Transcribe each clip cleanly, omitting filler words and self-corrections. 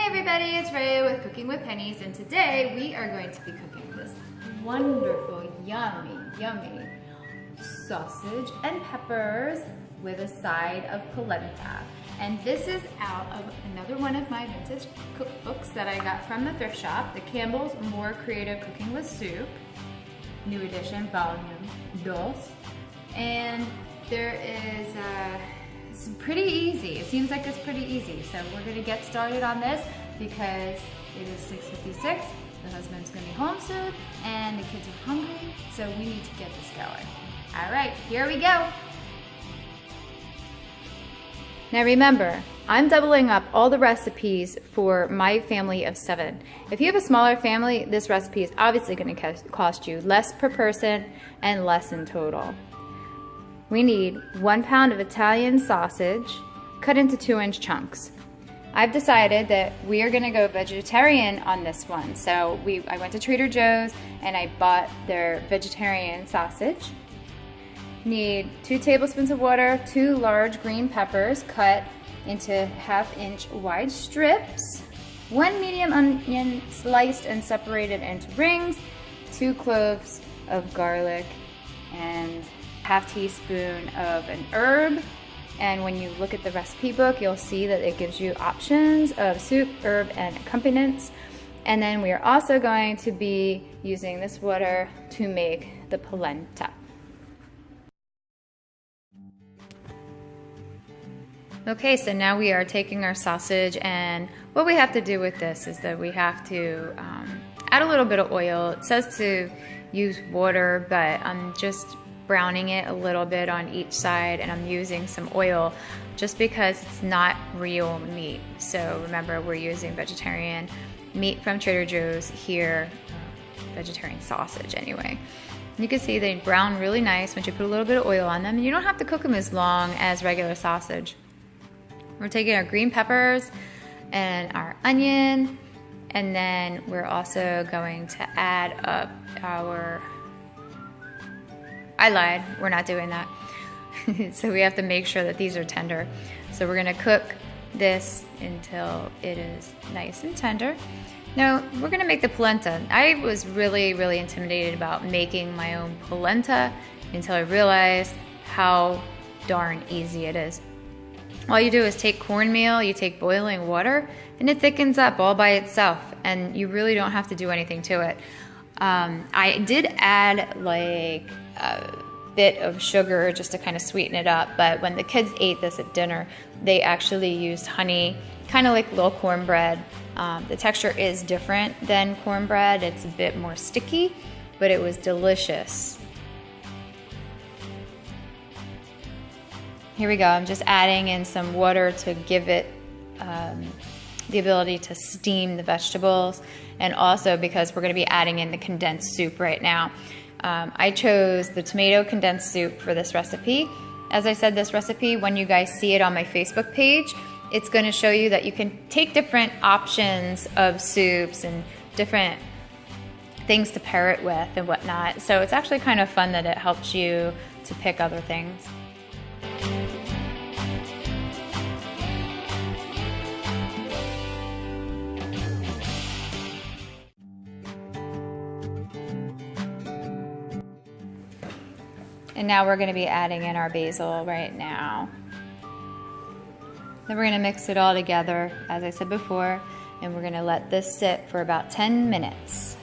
everybody, it's Ray with Cooking with Pennies, and today we are going to be cooking this wonderful, yummy sausage and peppers with a side of polenta. And this is out of another one of my vintage cookbooks that I got from the thrift shop, the Campbell's More Creative Cooking with Soup, new edition, volume 2. And there is it's pretty easy. It seems like it's pretty easy. So we're gonna get started on this because it is 6:56. The husband's gonna be home soon and the kids are hungry. So we need to get this going. All right, here we go. Now remember, I'm doubling up all the recipes for my family of 7. If you have a smaller family, this recipe is obviously gonna cost you less per person and less in total. We need 1 pound of Italian sausage cut into 2-inch chunks. I've decided that we are gonna go vegetarian on this one. So I went to Trader Joe's and I bought their vegetarian sausage. Need 2 tablespoons of water, 2 large green peppers cut into 1/2-inch wide strips, 1 medium onion sliced and separated into rings, 2 cloves of garlic, and 1/2 teaspoon of an herb. And when you look at the recipe book, you'll see that it gives you options of soup, herb, and accompaniments. And then we are also going to be using this water to make the polenta. Okay, so now we are taking our sausage, and what we have to do with this is that we have to add a little bit of oil. It says to use water, but I'm just browning it a little bit on each side, and I'm using some oil just because it's not real meat. So remember, we're using vegetarian meat from Trader Joe's here, vegetarian sausage anyway. You can see they brown really nice once you put a little bit of oil on them. You don't have to cook them as long as regular sausage. We're taking our green peppers and our onion, and then we're also going to add up our, I lied, we're not doing that. So we have to make sure that these are tender. So we're gonna cook this until it is nice and tender. Now, we're gonna make the polenta. I was really intimidated about making my own polenta until I realized how darn easy it is. All you do is take cornmeal, you take boiling water, and it thickens up all by itself, and you really don't have to do anything to it. I did add like a bit of sugar just to kind of sweeten it up, but when the kids ate this at dinner, they actually used honey, kind of like little cornbread. The texture is different than cornbread. It's a bit more sticky, but it was delicious. Here we go. I'm just adding in some water to give it the ability to steam the vegetables, and also because we're going to be adding in the condensed soup right now. I chose the tomato condensed soup for this recipe. As I said, this recipe, when you guys see it on my Facebook page, it's going to show you that you can take different options of soups and different things to pair it with and whatnot. So it's actually kind of fun that it helps you to pick other things. And now we're going to be adding in our basil right now. Then we're going to mix it all together, as I said before, and we're going to let this sit for about 10 minutes.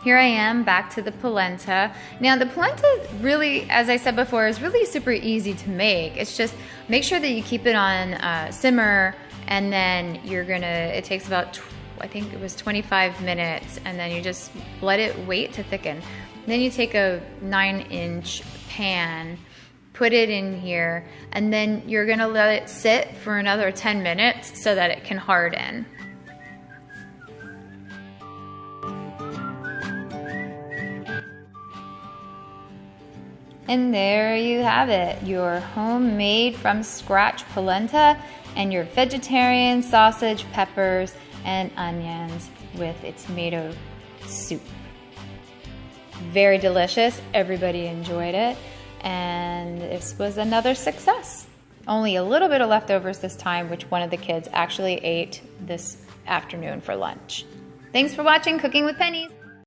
Here I am back to the polenta. Now the polenta really, as I said before, is really super easy to make. It's just make sure that you keep it on simmer, and then you're gonna, it takes about, I think it was 25 minutes, and then you just let it wait to thicken. Then you take a 9-inch pan, put it in here, and then you're gonna let it sit for another 10 minutes so that it can harden. And there you have it, your homemade from scratch polenta and your vegetarian sausage, peppers, and onions with its tomato soup. Very delicious. Everybody enjoyed it. And this was another success. Only a little bit of leftovers this time, which one of the kids actually ate this afternoon for lunch. Thanks for watching Cooking with Pennies.